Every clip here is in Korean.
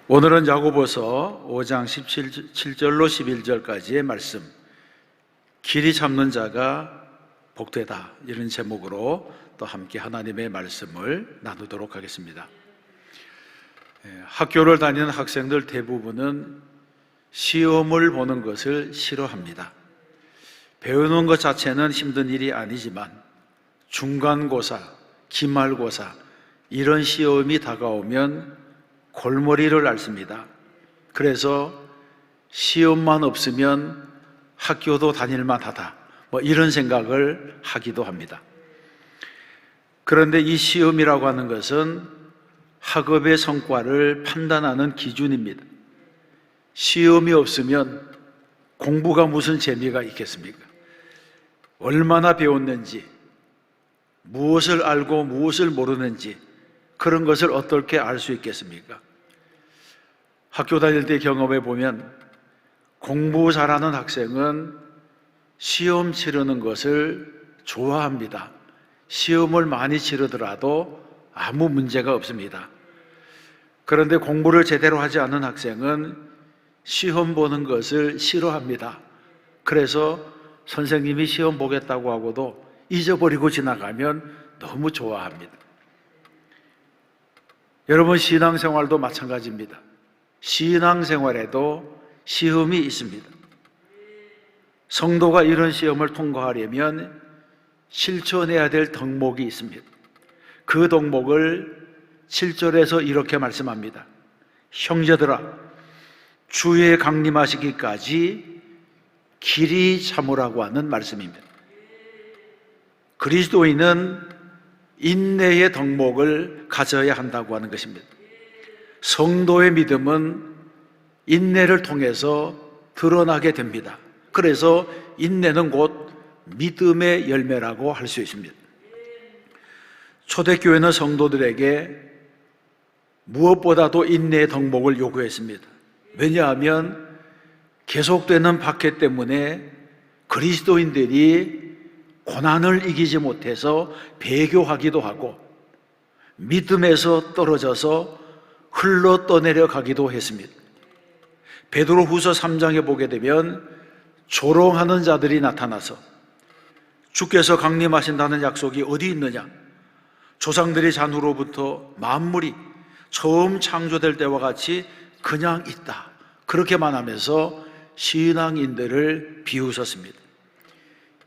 오늘은 야고보서 5장 17절로 11절까지의 말씀, 길이 참는 자가 복되다, 이런 제목으로 또 함께 하나님의 말씀을 나누도록 하겠습니다. 학교를 다니는 학생들 대부분은 시험을 보는 것을 싫어합니다. 배우는 것 자체는 힘든 일이 아니지만 중간고사, 기말고사 이런 시험이 다가오면 골머리를 앓습니다. 그래서 시험만 없으면 학교도 다닐만 하다, 이런 생각을 하기도 합니다. 그런데 이 시험이라고 하는 것은 학업의 성과를 판단하는 기준입니다. 시험이 없으면 공부가 무슨 재미가 있겠습니까? 얼마나 배웠는지, 무엇을 알고 무엇을 모르는지, 그런 것을 어떻게 알 수 있겠습니까? 학교 다닐 때 경험해 보면 공부 잘하는 학생은 시험 치르는 것을 좋아합니다. 시험을 많이 치르더라도 아무 문제가 없습니다. 그런데 공부를 제대로 하지 않은 학생은 시험 보는 것을 싫어합니다. 그래서 선생님이 시험 보겠다고 하고도 잊어버리고 지나가면 너무 좋아합니다. 여러분, 신앙생활도 마찬가지입니다. 신앙생활에도 시험이 있습니다. 성도가 이런 시험을 통과하려면 실천해야 될 덕목이 있습니다. 그 덕목을 7절에서 이렇게 말씀합니다. 형제들아, 주의 강림하시기까지 길이 참으라고 하는 말씀입니다. 그리스도인은 인내의 덕목을 가져야 한다고 하는 것입니다. 성도의 믿음은 인내를 통해서 드러나게 됩니다. 그래서 인내는 곧 믿음의 열매라고 할 수 있습니다. 초대교회는 성도들에게 무엇보다도 인내의 덕목을 요구했습니다. 왜냐하면 계속되는 박해 때문에 그리스도인들이 고난을 이기지 못해서 배교하기도 하고 믿음에서 떨어져서 흘러 떠내려 가기도 했습니다. 베드로후서 3장에 보게 되면 조롱하는 자들이 나타나서 주께서 강림하신다는 약속이 어디 있느냐? 조상들의 잔후로부터 만물이 처음 창조될 때와 같이 그냥 있다, 그렇게만 하면서 신앙인들을 비웃었습니다.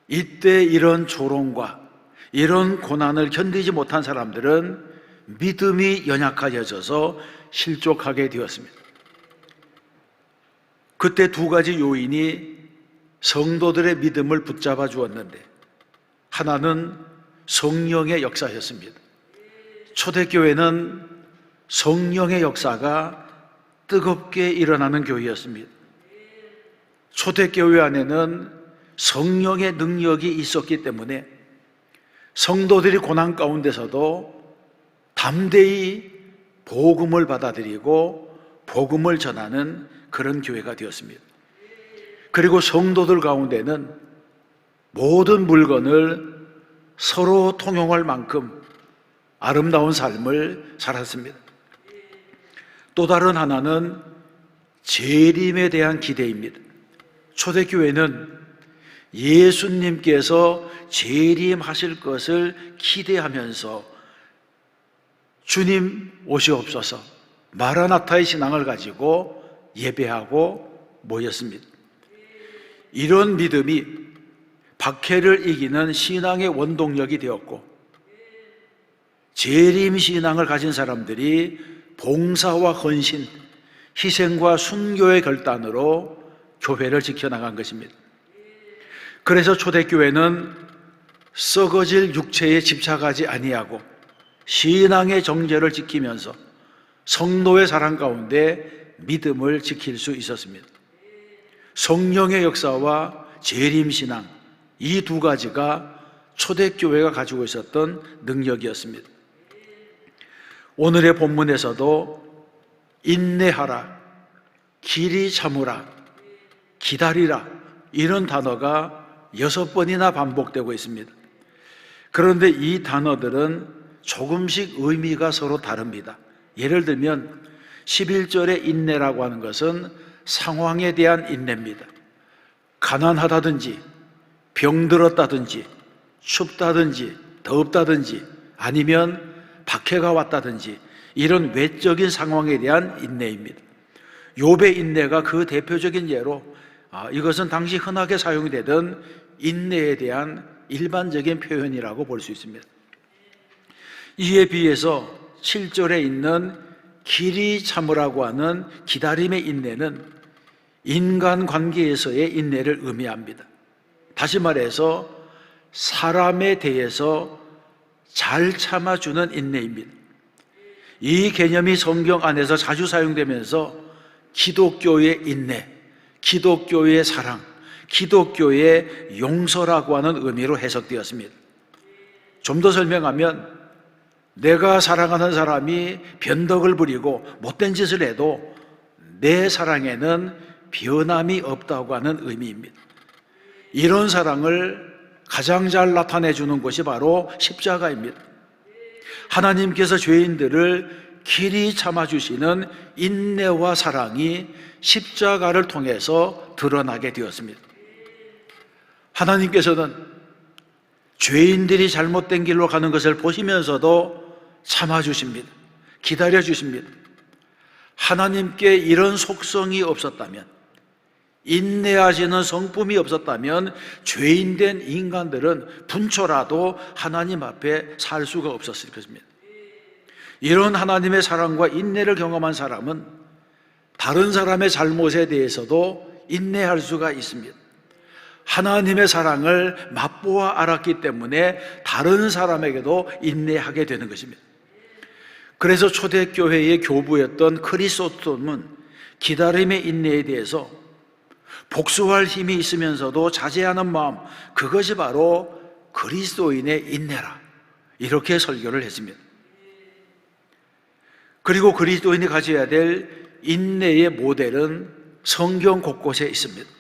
이때 이런 조롱과 이런 고난을 견디지 못한 사람들은 믿음이 연약해져서 실족하게 되었습니다. 그때 두 가지 요인이 성도들의 믿음을 붙잡아 주었는데, 하나는 성령의 역사였습니다. 초대교회는 성령의 역사가 뜨겁게 일어나는 교회였습니다. 초대교회 안에는 성령의 능력이 있었기 때문에 성도들이 고난 가운데서도 담대히 복음을 받아들이고 복음을 전하는 그런 교회가 되었습니다. 그리고 성도들 가운데는 모든 물건을 서로 통용할 만큼 아름다운 삶을 살았습니다. 또 다른 하나는 재림에 대한 기대입니다. 초대교회는 예수님께서 재림하실 것을 기대하면서 주님 오시옵소서, 마라나타의 신앙을 가지고 예배하고 모였습니다. 이런 믿음이 박해를 이기는 신앙의 원동력이 되었고, 재림 신앙을 가진 사람들이 봉사와 헌신, 희생과 순교의 결단으로 교회를 지켜나간 것입니다. 그래서 초대교회는 썩어질 육체에 집착하지 아니하고 신앙의 정죄를 지키면서 성도의 사랑 가운데 믿음을 지킬 수 있었습니다. 성령의 역사와 재림신앙, 이 두 가지가 초대교회가 가지고 있었던 능력이었습니다. 오늘의 본문에서도 인내하라, 길이 참으라, 기다리라, 이런 단어가 6번이나 반복되고 있습니다. 그런데 이 단어들은 조금씩 의미가 서로 다릅니다. 예를 들면 11절의 인내라고 하는 것은 상황에 대한 인내입니다. 가난하다든지 병들었다든지 춥다든지 덥다든지 아니면 박해가 왔다든지 이런 외적인 상황에 대한 인내입니다. 욥의 인내가 그 대표적인 예로 이것은 당시 흔하게 사용되던 인내에 대한 일반적인 표현이라고 볼 수 있습니다. 이에 비해서 7절에 있는 길이 참으라고 하는 기다림의 인내는 인간관계에서의 인내를 의미합니다. 다시 말해서 사람에 대해서 잘 참아주는 인내입니다. 이 개념이 성경 안에서 자주 사용되면서 기독교의 인내, 기독교의 사랑, 기독교의 용서라고 하는 의미로 해석되었습니다. 좀 더 설명하면 내가 사랑하는 사람이 변덕을 부리고 못된 짓을 해도 내 사랑에는 변함이 없다고 하는 의미입니다. 이런 사랑을 가장 잘 나타내 주는 것이 바로 십자가입니다. 하나님께서 죄인들을 길이 참아주시는 인내와 사랑이 십자가를 통해서 드러나게 되었습니다. 하나님께서는 죄인들이 잘못된 길로 가는 것을 보시면서도 참아주십니다. 기다려주십니다. 하나님께 이런 속성이 없었다면, 인내하시는 성품이 없었다면 죄인된 인간들은 분초라도 하나님 앞에 살 수가 없었을 것입니다. 이런 하나님의 사랑과 인내를 경험한 사람은 다른 사람의 잘못에 대해서도 인내할 수가 있습니다. 하나님의 사랑을 맛보아 알았기 때문에 다른 사람에게도 인내하게 되는 것입니다. 그래서 초대교회의 교부였던 크리소스톰은 기다림의 인내에 대해서 복수할 힘이 있으면서도 자제하는 마음, 그것이 바로 그리스도인의 인내라, 이렇게 설교를 했습니다. 그리고 그리스도인이 가져야 될 인내의 모델은 성경 곳곳에 있습니다.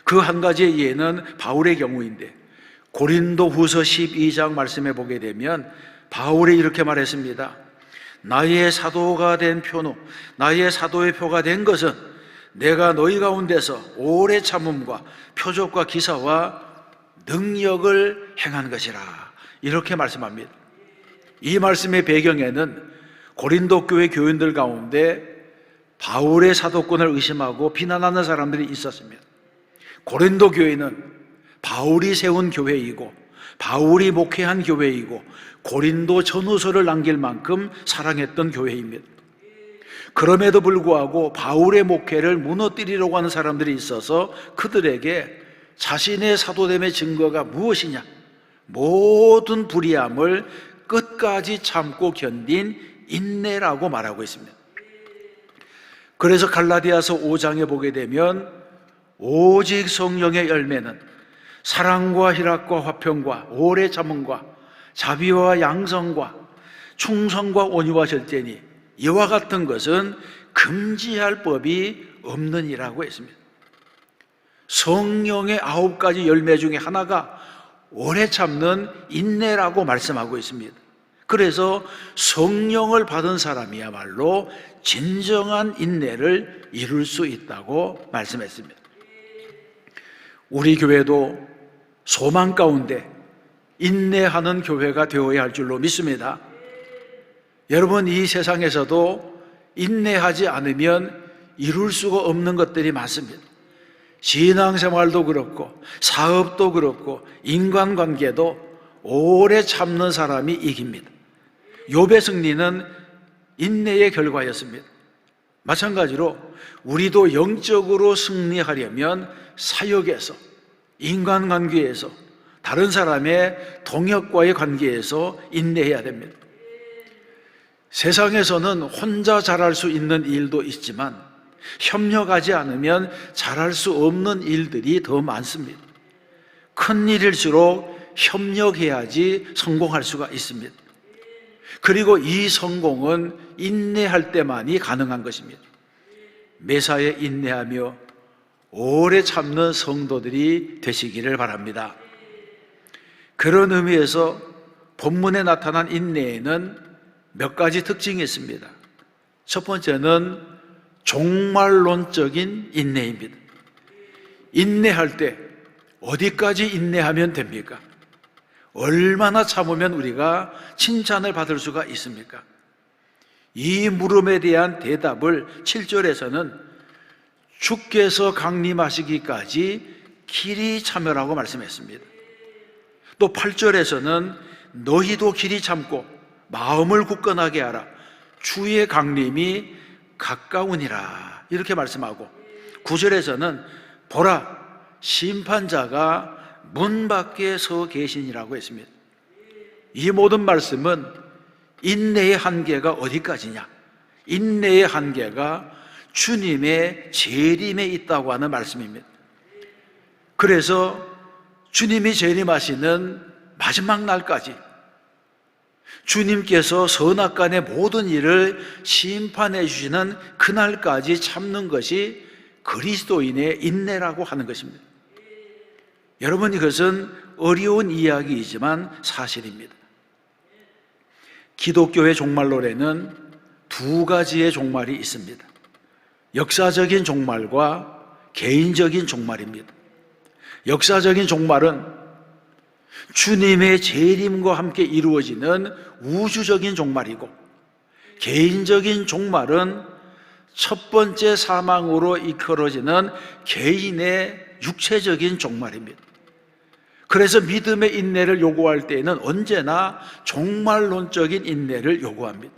그 한 가지의 예는 바울의 경우인데, 고린도 후서 12장 말씀에 보게 되면 바울이 이렇게 말했습니다. 나의 사도가 된 표는, 나의 사도의 표가 된 것은 내가 너희 가운데서 오래 참음과 표적과 기사와 능력을 행한 것이라, 이렇게 말씀합니다. 이 말씀의 배경에는 고린도 교회 교인들 가운데 바울의 사도권을 의심하고 비난하는 사람들이 있었습니다. 고린도 교회는 바울이 세운 교회이고 바울이 목회한 교회이고 고린도 전후서를 남길 만큼 사랑했던 교회입니다. 그럼에도 불구하고 바울의 목회를 무너뜨리려고 하는 사람들이 있어서 그들에게 자신의 사도됨의 증거가 무엇이냐, 모든 불의함을 끝까지 참고 견딘 인내라고 말하고 있습니다. 그래서 갈라디아서 5장에 보게 되면 오직 성령의 열매는 사랑과 희락과 화평과 오래 참음과 자비와 양성과 충성과 온유와 절제니 이와 같은 것은 금지할 법이 없느니라고 했습니다. 성령의 9가지 열매 중에 하나가 오래 참는 인내라고 말씀하고 있습니다. 그래서 성령을 받은 사람이야말로 진정한 인내를 이룰 수 있다고 말씀했습니다. 우리 교회도 소망 가운데 인내하는 교회가 되어야 할 줄로 믿습니다. 여러분, 이 세상에서도 인내하지 않으면 이룰 수가 없는 것들이 많습니다. 신앙생활도 그렇고 사업도 그렇고 인간관계도 오래 참는 사람이 이깁니다. 욥의 승리는 인내의 결과였습니다. 마찬가지로 우리도 영적으로 승리하려면 사역에서, 인간관계에서, 다른 사람의 동역과의 관계에서 인내해야 됩니다. 세상에서는 혼자 잘할 수 있는 일도 있지만 협력하지 않으면 잘할 수 없는 일들이 더 많습니다. 큰 일일수록 협력해야지 성공할 수가 있습니다. 그리고 이 성공은 인내할 때만이 가능한 것입니다. 매사에 인내하며 오래 참는 성도들이 되시기를 바랍니다. 그런 의미에서 본문에 나타난 인내에는 몇 가지 특징이 있습니다. 첫 번째는 종말론적인 인내입니다. 인내할 때 어디까지 인내하면 됩니까? 얼마나 참으면 우리가 칭찬을 받을 수가 있습니까? 이 물음에 대한 대답을 7절에서는 주께서 강림하시기까지 길이 참으라고 말씀했습니다. 또 8절에서는 너희도 길이 참고 마음을 굳건하게 하라. 주의 강림이 가까우니라. 이렇게 말씀하고 9절에서는 보라, 심판자가 문 밖에 서 계시니라고 했습니다. 이 모든 말씀은 인내의 한계가 어디까지냐? 인내의 한계가 주님의 재림에 있다고 하는 말씀입니다. 그래서 주님이 재림하시는 마지막 날까지 주님께서 선악간의 모든 일을 심판해 주시는 그날까지 참는 것이 그리스도인의 인내라고 하는 것입니다. 여러분, 이것은 어려운 이야기이지만 사실입니다. 기독교의 종말론에는 두 가지의 종말이 있습니다. 역사적인 종말과 개인적인 종말입니다. 역사적인 종말은 주님의 재림과 함께 이루어지는 우주적인 종말이고, 개인적인 종말은 첫 번째 사망으로 이끌어지는 개인의 육체적인 종말입니다. 그래서 믿음의 인내를 요구할 때에는 언제나 종말론적인 인내를 요구합니다.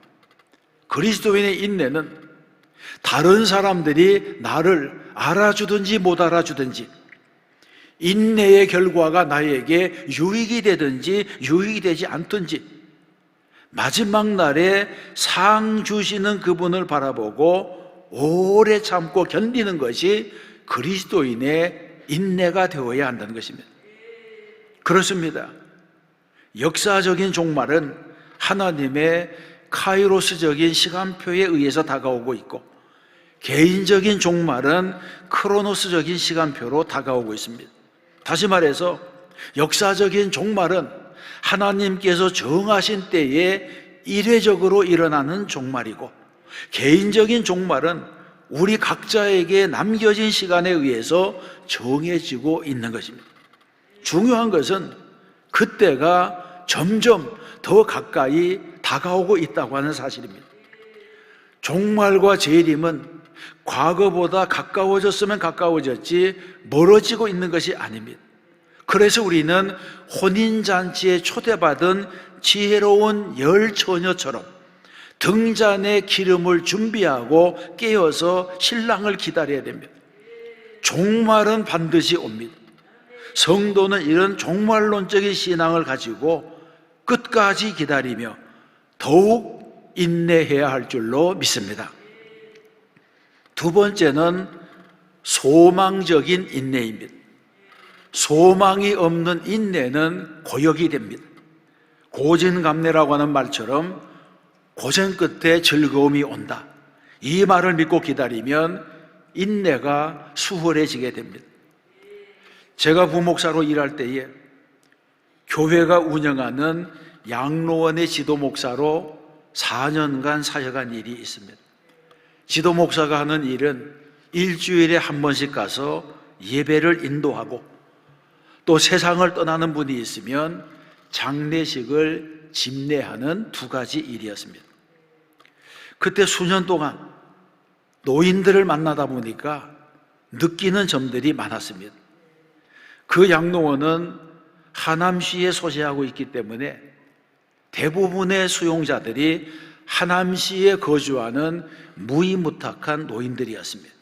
그리스도인의 인내는 다른 사람들이 나를 알아주든지 못 알아주든지, 인내의 결과가 나에게 유익이 되든지 유익이 되지 않든지, 마지막 날에 상 주시는 그분을 바라보고 오래 참고 견디는 것이 그리스도인의 인내가 되어야 한다는 것입니다. 그렇습니다. 역사적인 종말은 하나님의 카이로스적인 시간표에 의해서 다가오고 있고, 개인적인 종말은 크로노스적인 시간표로 다가오고 있습니다. 다시 말해서 역사적인 종말은 하나님께서 정하신 때에 이례적으로 일어나는 종말이고, 개인적인 종말은 우리 각자에게 남겨진 시간에 의해서 정해지고 있는 것입니다. 중요한 것은 그때가 점점 더 가까이 다가오고 있다고 하는 사실입니다. 종말과 재림은 과거보다 가까워졌으면 가까워졌지 멀어지고 있는 것이 아닙니다. 그래서 우리는 혼인잔치에 초대받은 지혜로운 열 처녀처럼 등잔에 기름을 준비하고 깨어서 신랑을 기다려야 됩니다. 종말은 반드시 옵니다. 성도는 이런 종말론적인 신앙을 가지고 끝까지 기다리며 더욱 인내해야 할 줄로 믿습니다. 두 번째는 소망적인 인내입니다. 소망이 없는 인내는 고역이 됩니다. 고진감래라고 하는 말처럼 고생 끝에 즐거움이 온다, 이 말을 믿고 기다리면 인내가 수월해지게 됩니다. 제가 부목사로 일할 때에 교회가 운영하는 양로원의 지도목사로 4년간 사역한 일이 있습니다. 지도목사가 하는 일은 일주일에 한 번씩 가서 예배를 인도하고, 또 세상을 떠나는 분이 있으면 장례식을 집례하는 두 가지 일이었습니다. 그때 수년 동안 노인들을 만나다 보니까 느끼는 점들이 많았습니다. 그 양로원은 하남시에 소재하고 있기 때문에 대부분의 수용자들이 하남시에 거주하는 무이무탁한 노인들이었습니다.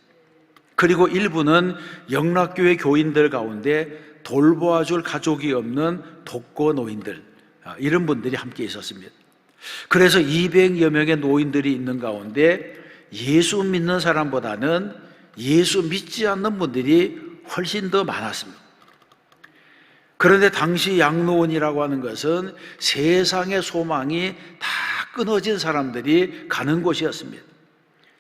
그리고 일부는 영락교회 교인들 가운데 돌보아줄 가족이 없는 독거 노인들, 이런 분들이 함께 있었습니다. 그래서 200여 명의 노인들이 있는 가운데 예수 믿는 사람보다는 예수 믿지 않는 분들이 훨씬 더 많았습니다. 그런데 당시 양로원이라고 하는 것은 세상의 소망이 다 끊어진 사람들이 가는 곳이었습니다.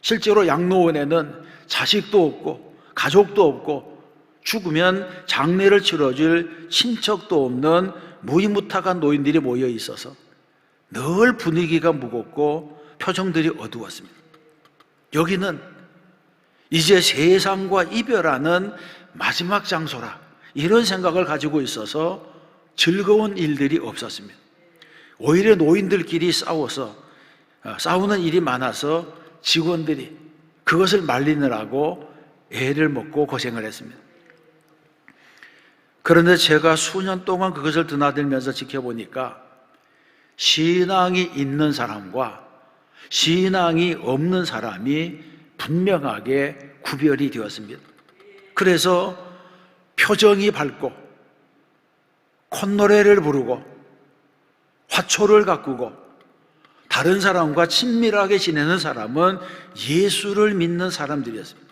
실제로 양로원에는 자식도 없고 가족도 없고 죽으면 장례를 치러줄 친척도 없는 무이무탁한 노인들이 모여 있어서 늘 분위기가 무겁고 표정들이 어두웠습니다. 여기는 이제 세상과 이별하는 마지막 장소라, 이런 생각을 가지고 있어서 즐거운 일들이 없었습니다. 오히려 노인들끼리 싸우는 일이 많아서 직원들이 그것을 말리느라고 애를 먹고 고생을 했습니다. 그런데 제가 수년 동안 그것을 드나들면서 지켜보니까 신앙이 있는 사람과 신앙이 없는 사람이 분명하게 구별이 되었습니다. 그래서 표정이 밝고 콧노래를 부르고 화초를 가꾸고 다른 사람과 친밀하게 지내는 사람은 예수를 믿는 사람들이었습니다.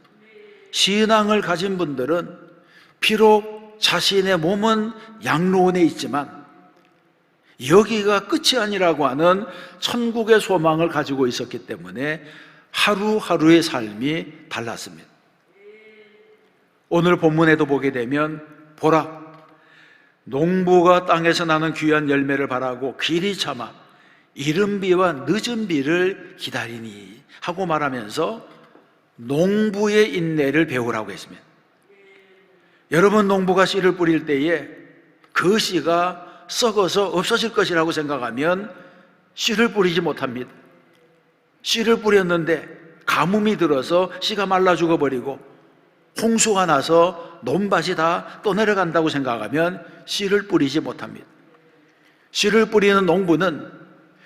신앙을 가진 분들은 비록 자신의 몸은 양로원에 있지만 여기가 끝이 아니라고 하는 천국의 소망을 가지고 있었기 때문에 하루하루의 삶이 달랐습니다. 오늘 본문에도 보게 되면 보라, 농부가 땅에서 나는 귀한 열매를 바라고 길이 참아 이른 비와 늦은 비를 기다리니 하고 말하면서 농부의 인내를 배우라고 했습니다. 여러분, 농부가 씨를 뿌릴 때에 그 씨가 썩어서 없어질 것이라고 생각하면 씨를 뿌리지 못합니다. 씨를 뿌렸는데 가뭄이 들어서 씨가 말라 죽어버리고 홍수가 나서 논밭이 다 떠내려간다고 생각하면 씨를 뿌리지 못합니다. 씨를 뿌리는 농부는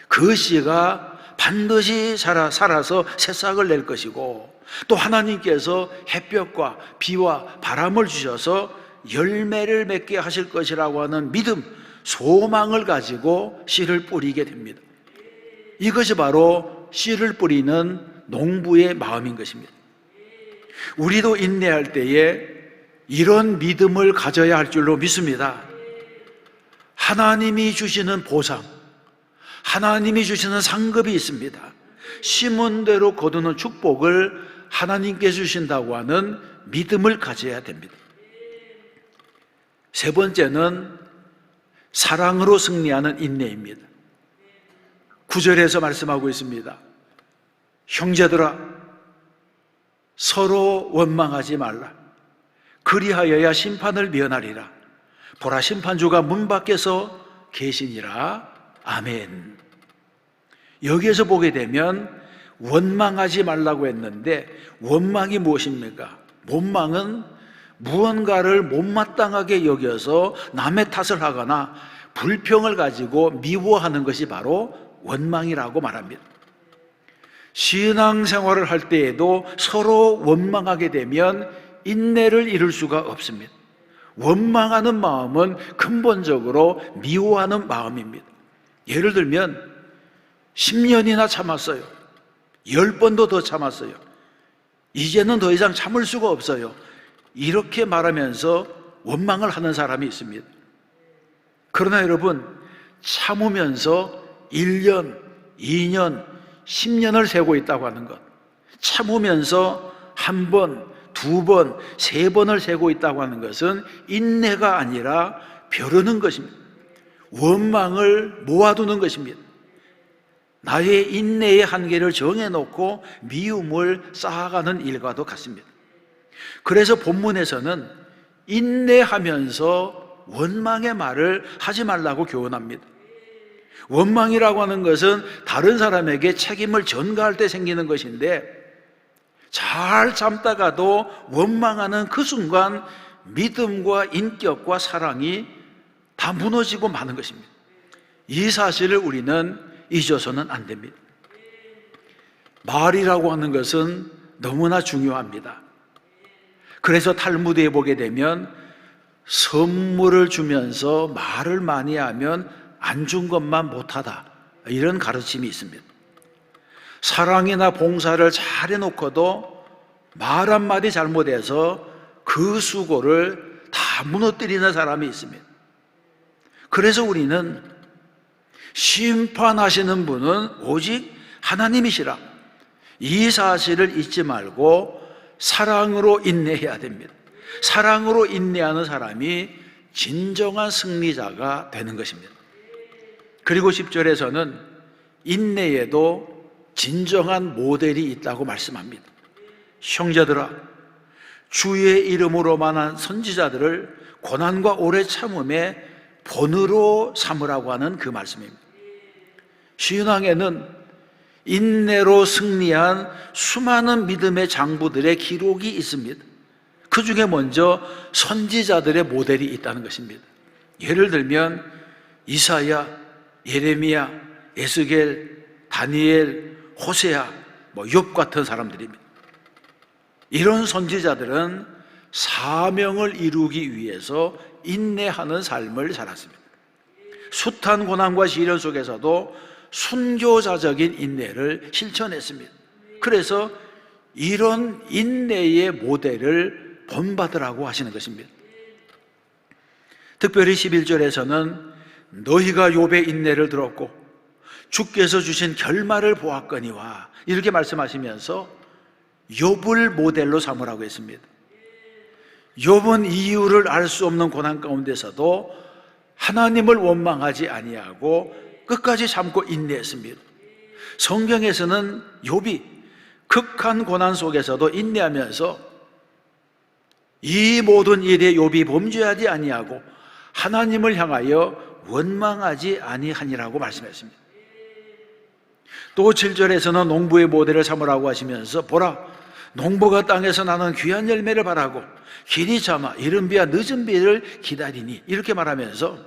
그 씨가 반드시 살아서 새싹을 낼 것이고, 또 하나님께서 햇볕과 비와 바람을 주셔서 열매를 맺게 하실 것이라고 하는 믿음, 소망을 가지고 씨를 뿌리게 됩니다. 이것이 바로 씨를 뿌리는 농부의 마음인 것입니다. 우리도 인내할 때에 이런 믿음을 가져야 할 줄로 믿습니다. 하나님이 주시는 보상, 하나님이 주시는 상급이 있습니다. 심은 대로 거두는 축복을 하나님께 주신다고 하는 믿음을 가져야 됩니다. 세 번째는 사랑으로 승리하는 인내입니다. 9절에서 말씀하고 있습니다. 형제들아, 서로 원망하지 말라. 그리하여야 심판을 면하리라. 보라, 심판주가 문 밖에서 계시니라. 아멘. 여기에서 보게 되면 원망하지 말라고 했는데, 원망이 무엇입니까? 원망은 무언가를 못마땅하게 여겨서 남의 탓을 하거나 불평을 가지고 미워하는 것이 바로 원망이라고 말합니다. 신앙생활을 할 때에도 서로 원망하게 되면 인내를 이룰 수가 없습니다. 원망하는 마음은 근본적으로 미워하는 마음입니다. 예를 들면 10년이나 참았어요. 10번도 더 참았어요. 이제는 더 이상 참을 수가 없어요. 이렇게 말하면서 원망을 하는 사람이 있습니다. 그러나 여러분, 참으면서 1년, 2년, 10년을 세고 있다고 하는 것, 참으면서 1번, 2번, 3번을 세고 있다고 하는 것은 인내가 아니라 벼르는 것입니다. 원망을 모아두는 것입니다. 나의 인내의 한계를 정해놓고 미움을 쌓아가는 일과도 같습니다. 그래서 본문에서는 인내하면서 원망의 말을 하지 말라고 교훈합니다. 원망이라고 하는 것은 다른 사람에게 책임을 전가할 때 생기는 것인데, 잘 참다가도 원망하는 그 순간 믿음과 인격과 사랑이 다 무너지고 마는 것입니다. 이 사실을 우리는 잊어서는 안 됩니다. 말이라고 하는 것은 너무나 중요합니다. 그래서 탈무드에 보게 되면 선물을 주면서 말을 많이 하면 안 준 것만 못하다, 이런 가르침이 있습니다. 사랑이나 봉사를 잘 해놓고도 말 한마디 잘못해서 그 수고를 다 무너뜨리는 사람이 있습니다. 그래서 우리는 심판하시는 분은 오직 하나님이시라, 이 사실을 잊지 말고 사랑으로 인내해야 됩니다. 사랑으로 인내하는 사람이 진정한 승리자가 되는 것입니다. 그리고 10절에서는 인내에도 진정한 모델이 있다고 말씀합니다. 형제들아, 주의 이름으로만한 선지자들을 고난과 오래 참음의 본으로 삼으라고 하는 그 말씀입니다. 신앙에는 인내로 승리한 수많은 믿음의 장부들의 기록이 있습니다. 그 중에 먼저 선지자들의 모델이 있다는 것입니다. 예를 들면 이사야, 예레미야, 에스겔, 다니엘, 호세아, 욥 같은 사람들입니다. 이런 선지자들은 사명을 이루기 위해서 인내하는 삶을 살았습니다. 숱한 고난과 시련 속에서도 순교자적인 인내를 실천했습니다. 그래서 이런 인내의 모델을 본받으라고 하시는 것입니다. 특별히 11절에서는 너희가 욥의 인내를 들었고 주께서 주신 결말을 보았거니와 이렇게 말씀하시면서 욥을 모델로 삼으라고 했습니다. 욥은 이유를 알 수 없는 고난 가운데서도 하나님을 원망하지 아니하고 끝까지 참고 인내했습니다. 성경에서는 욥이 극한 고난 속에서도 인내하면서 이 모든 일에 욥이 범죄하지 아니하고 하나님을 향하여 원망하지 아니하니라고 말씀했습니다. 또 7절에서는 농부의 모델을 삼으라고 하시면서 보라, 농부가 땅에서 나는 귀한 열매를 바라고 길이 참아 이른 비와 늦은 비를 기다리니 이렇게 말하면서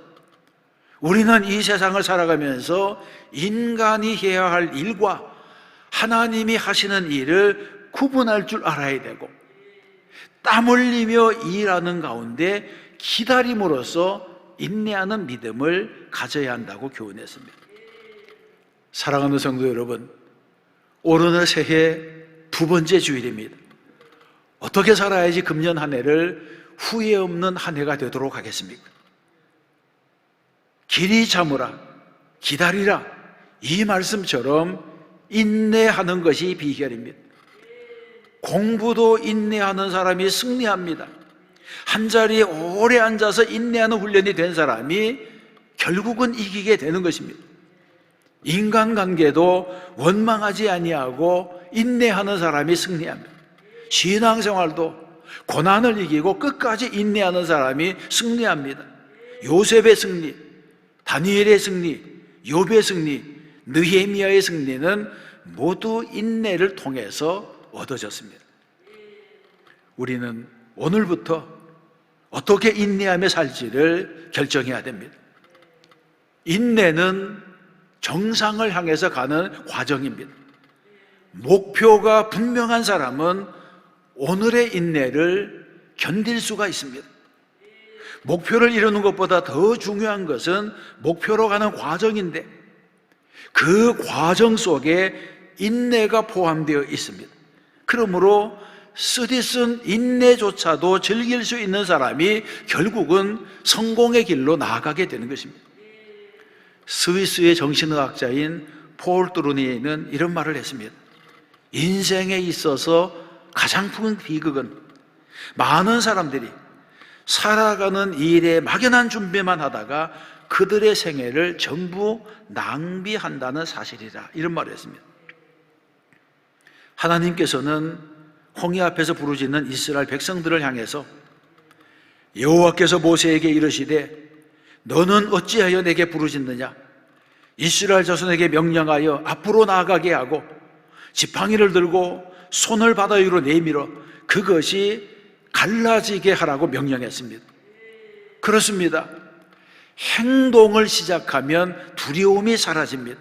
우리는 이 세상을 살아가면서 인간이 해야 할 일과 하나님이 하시는 일을 구분할 줄 알아야 되고 땀 흘리며 일하는 가운데 기다림으로써 인내하는 믿음을 가져야 한다고 교훈했습니다. 사랑하는 성도 여러분, 오늘 새해 두 번째 주일입니다. 어떻게 살아야지 금년 한 해를 후회 없는 한 해가 되도록 하겠습니까? 길이 참으라, 기다리라, 이 말씀처럼 인내하는 것이 비결입니다. 공부도 인내하는 사람이 승리합니다. 한자리에 오래 앉아서 인내하는 훈련이 된 사람이 결국은 이기게 되는 것입니다. 인간관계도 원망하지 아니하고 인내하는 사람이 승리합니다. 신앙생활도 고난을 이기고 끝까지 인내하는 사람이 승리합니다. 요셉의 승리, 다니엘의 승리, 욥의 승리, 느헤미야의 승리는 모두 인내를 통해서 얻어졌습니다. 우리는 오늘부터 어떻게 인내하며 살지를 결정해야 됩니다. 인내는 정상을 향해서 가는 과정입니다. 목표가 분명한 사람은 오늘의 인내를 견딜 수가 있습니다. 목표를 이루는 것보다 더 중요한 것은 목표로 가는 과정인데 그 과정 속에 인내가 포함되어 있습니다. 그러므로 쓰디쓴 인내조차도 즐길 수 있는 사람이 결국은 성공의 길로 나아가게 되는 것입니다. 스위스의 정신의학자인 폴 트루니에는 이런 말을 했습니다. 인생에 있어서 가장 큰 비극은 많은 사람들이 살아가는 일에 막연한 준비만 하다가 그들의 생애를 전부 낭비한다는 사실이라, 이런 말을 했습니다. 하나님께서는 홍해 앞에서 부르짖는 이스라엘 백성들을 향해서 여호와께서 모세에게 이르시되 너는 어찌하여 내게 부르짖느냐? 이스라엘 자손에게 명령하여 앞으로 나아가게 하고 지팡이를 들고 손을 바다 위로 내밀어 그것이 갈라지게 하라고 명령했습니다. 그렇습니다. 행동을 시작하면 두려움이 사라집니다.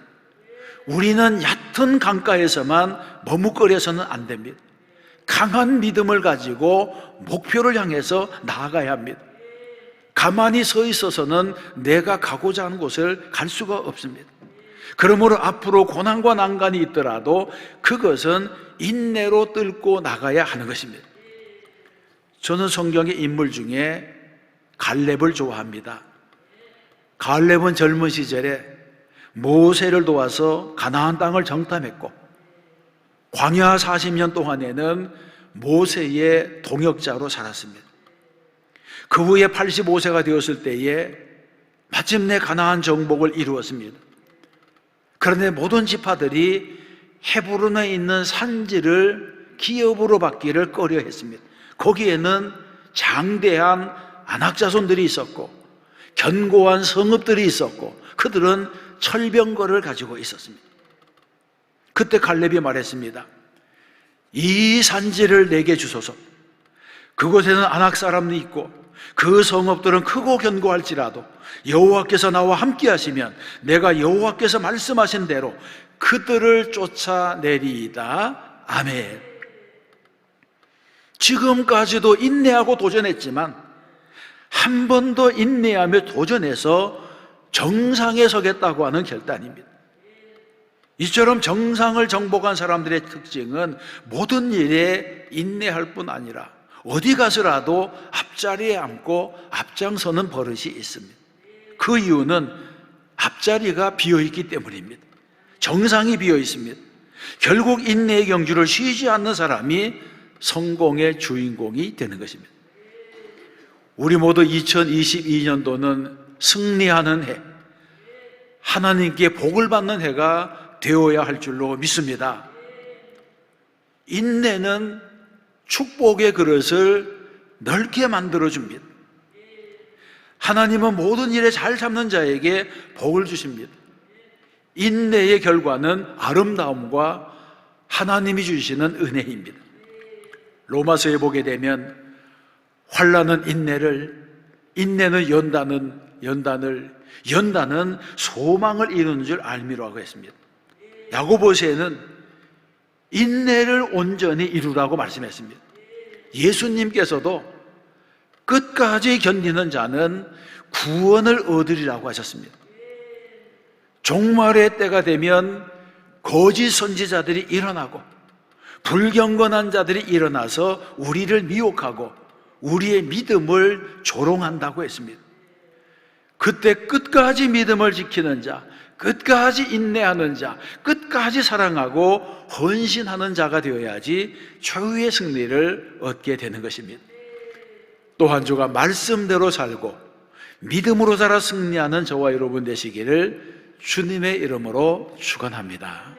우리는 얕은 강가에서만 머뭇거려서는 안 됩니다. 강한 믿음을 가지고 목표를 향해서 나아가야 합니다. 가만히 서 있어서는 내가 가고자 하는 곳을 갈 수가 없습니다. 그러므로 앞으로 고난과 난간이 있더라도 그것은 인내로 뚫고 나가야 하는 것입니다. 저는 성경의 인물 중에 갈렙을 좋아합니다. 갈렙은 젊은 시절에 모세를 도와서 가나안 땅을 정탐했고 광야 40년 동안에는 모세의 동역자로 살았습니다. 그 후에 85세가 되었을 때에 마침내 가나안 정복을 이루었습니다. 그런데 모든 지파들이 헤브론에 있는 산지를 기업으로 받기를 꺼려했습니다. 거기에는 장대한 안악자손들이 있었고 견고한 성읍들이 있었고 그들은 철병거를 가지고 있었습니다. 그때 갈렙이 말했습니다. 이 산지를 내게 주소서. 그곳에는 안악 사람이 있고 그 성읍들은 크고 견고할지라도 여호와께서 나와 함께 하시면 내가 여호와께서 말씀하신 대로 그들을 쫓아내리이다. 아멘. 지금까지도 인내하고 도전했지만 한 번 더 인내하며 도전해서 정상에 서겠다고 하는 결단입니다. 이처럼 정상을 정복한 사람들의 특징은 모든 일에 인내할 뿐 아니라 어디 가서라도 앞자리에 앉고 앞장서는 버릇이 있습니다. 그 이유는 앞자리가 비어있기 때문입니다. 정상이 비어 있습니다. 결국 인내의 경주를 쉬지 않는 사람이 성공의 주인공이 되는 것입니다. 우리 모두 2022년도는 승리하는 해, 하나님께 복을 받는 해가 되어야 할 줄로 믿습니다. 인내는 축복의 그릇을 넓게 만들어줍니다. 하나님은 모든 일에 잘 참는 자에게 복을 주십니다. 인내의 결과는 아름다움과 하나님이 주시는 은혜입니다. 로마서에 보게 되면 환난은 인내를, 인내는 연단은 소망을 이루는 줄 알미라고 했습니다. 야고보서에는 인내를 온전히 이루라고 말씀했습니다. 예수님께서도 끝까지 견디는 자는 구원을 얻으리라고 하셨습니다. 종말의 때가 되면 거짓 선지자들이 일어나고 불경건한 자들이 일어나서 우리를 미혹하고 우리의 믿음을 조롱한다고 했습니다. 그때 끝까지 믿음을 지키는 자, 끝까지 인내하는 자, 끝까지 사랑하고 헌신하는 자가 되어야지 최후의 승리를 얻게 되는 것입니다. 또 한 주가 말씀대로 살고 믿음으로 살아 승리하는 저와 여러분 되시기를 주님의 이름으로 축원합니다.